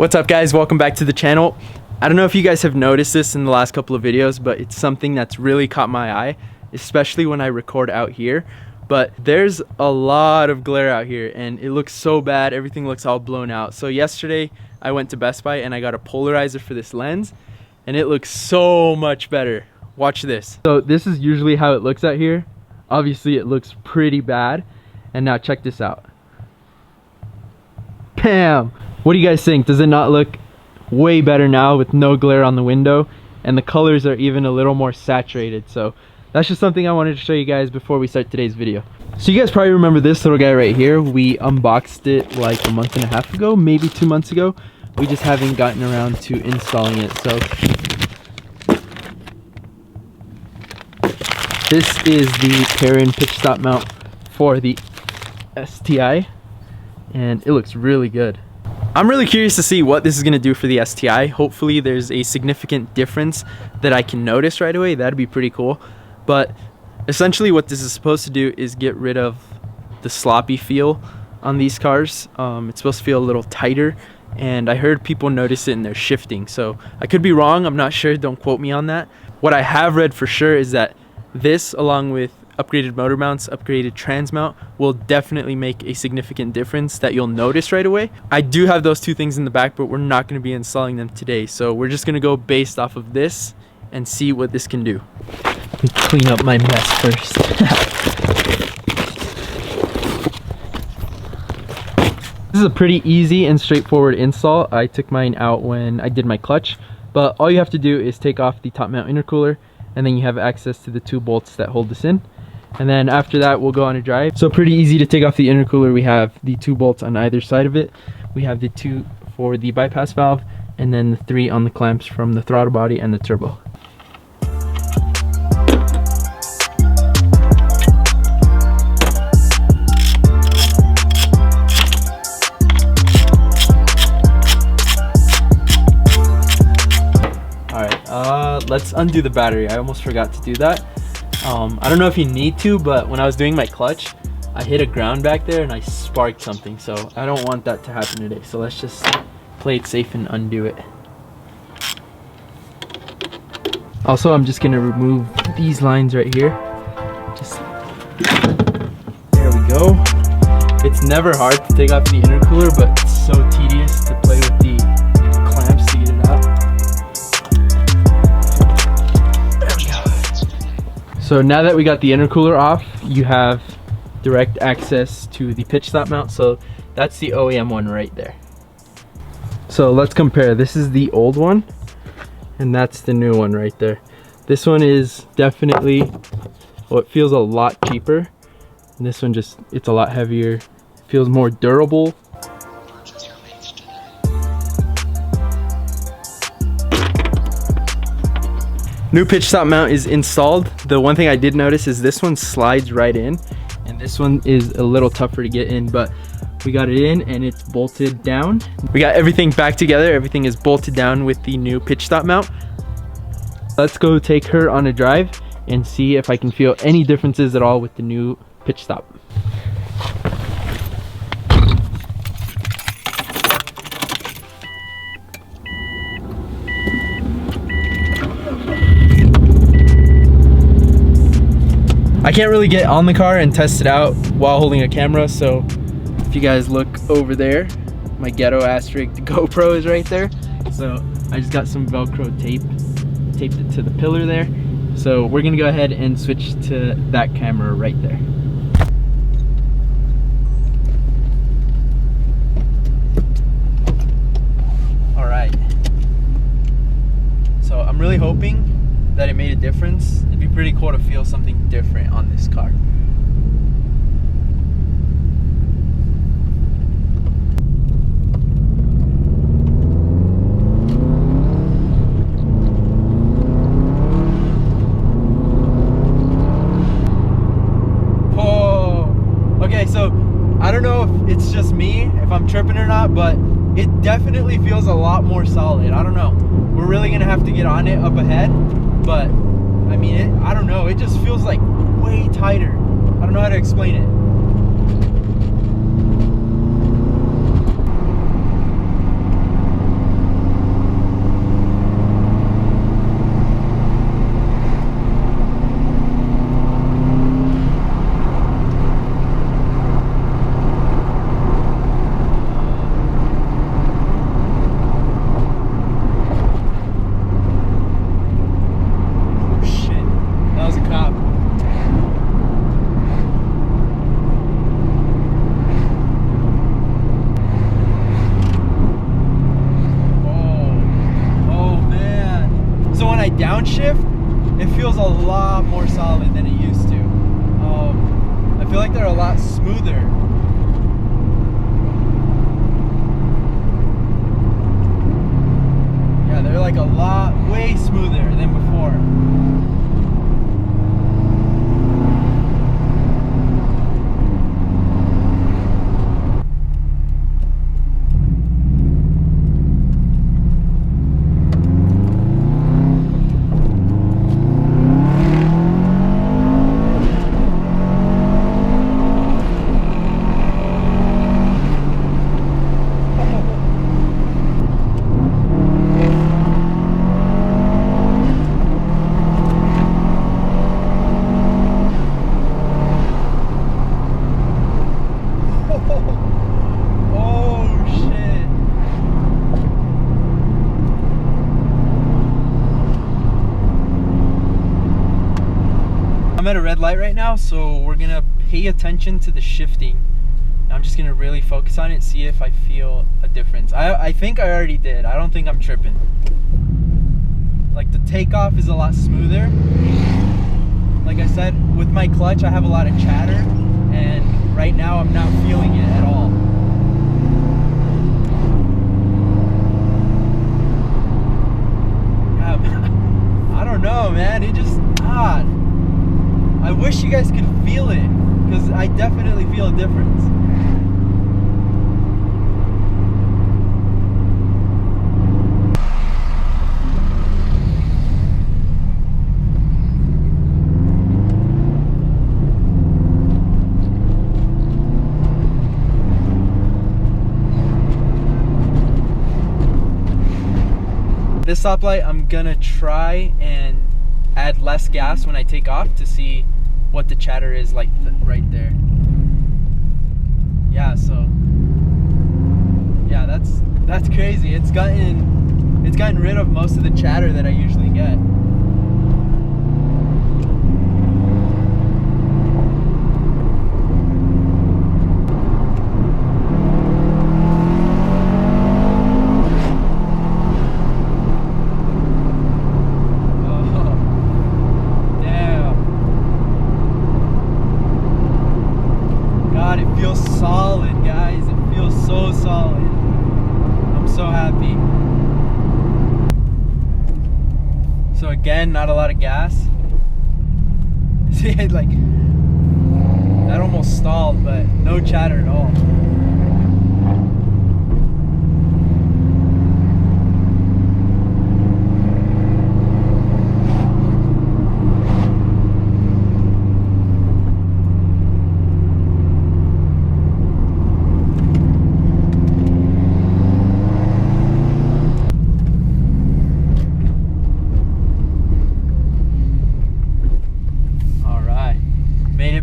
What's up guys, welcome back to the channel. I don't know if you guys have noticed this in the last couple of videos, but it's something that's really caught my eye, especially when I record out here. But there's a lot of glare out here and it looks so bad, everything looks all blown out. So yesterday I went to Best Buy and I got a polarizer for this lens and it looks so much better. Watch this. So this is usually how it looks out here. Obviously it looks pretty bad. And now check this out. Bam! What do you guys think? Does it not look way better now with no glare on the window? And the colors are even a little more saturated. So that's just something I wanted to show you guys before we start today's video. So you guys probably remember this little guy right here. We unboxed it like a month and a half ago, maybe 2 months ago. We just haven't gotten around to installing it. So this is the Perrin pitch stop mount for the STI and it looks really good. I'm really curious to see what this is going to do for the STI. Hopefully there's a significant difference that I can notice right away. That'd be pretty cool. But essentially what this is supposed to do is get rid of the sloppy feel on these cars. It's supposed to feel a little tighter, and I heard people notice it in their shifting. So I could be wrong, I'm not sure, don't quote me on that. What I have read for sure is that this, along with upgraded motor mounts, upgraded trans mount, will definitely make a significant difference that you'll notice right away. I do have those two things in the back, but we're not going to be installing them today. So we're just going to go based off of this and see what this can do. Let me clean up my mess first. This is a pretty easy and straightforward install. I took mine out when I did my clutch, but all you have to do is take off the top mount intercooler, and then you have access to the 2 bolts that hold this in. And then after that we'll go on a drive. So pretty easy to take off the intercooler. We have the 2 bolts on either side of it. We have the 2 for the bypass valve, and then the 3 on the clamps from the throttle body and the turbo. Alright, let's undo the battery. I almost forgot to do that. I don't know if you need to, but when I was doing my clutch, I hit a ground back there and I sparked something, so I don't want that to happen today. So let's just play it safe and undo it. Also, I'm just gonna remove these lines right here. Just there we go. It's never hard to take off the intercooler, but it's so tedious to play with the clamps to get it out. So now that we got the intercooler off, you have direct access to the pitch stop mount. So that's the OEM one right there. So let's compare. This is the old one and that's the new one right there. This one is definitely, well, it feels a lot cheaper. And this one just, it's a lot heavier. It feels more durable. New pitch stop mount is installed. The one thing I did notice is this one slides right in, and this one is a little tougher to get in, but we got it in and it's bolted down. We got everything back together. Everything is bolted down with the new pitch stop mount. Let's go take her on a drive and see if I can feel any differences at all with the new pitch stop. I can't really get on the car and test it out while holding a camera, so if you guys look over there, my ghetto asterisk GoPro is right there. So I just got some Velcro tape, taped it to the pillar there. So we're gonna go ahead and switch to that camera right there. All right. So I'm really hoping that it made a difference. It'd be pretty cool to feel something different on this car. Oh, okay, so I don't know if it's just me, if I'm tripping or not, but it definitely feels a lot more solid. I don't know. We're really gonna have to get on it up ahead. But I mean, I don't know, it just feels like way tighter. I don't know how to explain it. downshift, it feels a lot more solid than it used to. I feel like they're a lot smoother. Yeah, they're like a lot, way smoother than before. I'm at a red light right now, so we're gonna pay attention to the shifting. I'm just gonna really focus on it, see if I feel a difference. I think I already did. I don't think I'm tripping. Like the takeoff is a lot smoother. Like I said, with my clutch I have a lot of chatter, and right now I'm not feeling it at all. I don't know, man, it just odd. I wish you guys could feel it, because I definitely feel a difference. This stoplight, I'm gonna try and add less gas when I take off to see what the chatter is like right there. Yeah, so yeah, that's crazy. It's gotten rid of most of the chatter that I usually get. Solid, guys. It feels so solid. I'm so happy. So again, not a lot of gas. See, like that almost stalled, but no chatter at all.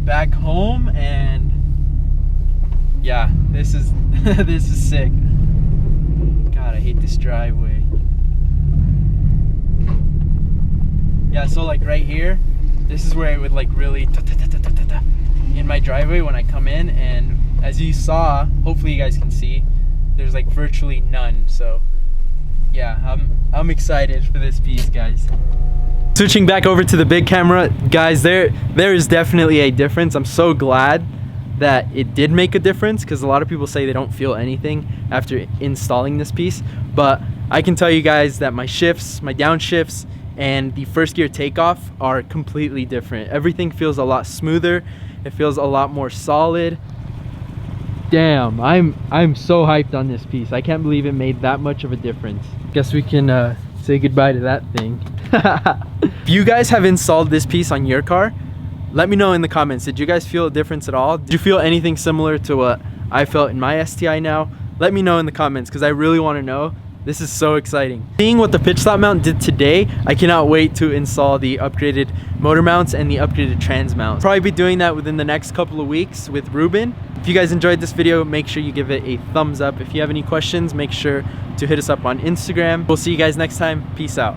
Back home, and yeah, this is this is sick. God, I hate this driveway. Yeah, so like right here, this is where it would like really in my driveway when I come in, and as you saw, hopefully you guys can see, there's like virtually none. So yeah, I'm excited for this piece, guys. Switching back over to the big camera, guys, there is definitely a difference. I'm so glad that it did make a difference, because a lot of people say they don't feel anything after installing this piece, but I can tell you guys that my shifts, my downshifts, and the first gear takeoff are completely different. Everything feels a lot smoother. It feels a lot more solid. Damn, I'm so hyped on this piece. I can't believe it made that much of a difference. Guess we can say goodbye to that thing. If you guys have installed this piece on your car, let me know in the comments. Did you guys feel a difference at all? Did you feel anything similar to what I felt in my STI now? Let me know in the comments, because I really want to know. This is so exciting. Seeing what the pitch stop mount did today, I cannot wait to install the upgraded motor mounts and the upgraded trans mounts. Probably be doing that within the next couple of weeks with Ruben. If you guys enjoyed this video, make sure you give it a thumbs up. If you have any questions, make sure to hit us up on Instagram. We'll see you guys next time. Peace out.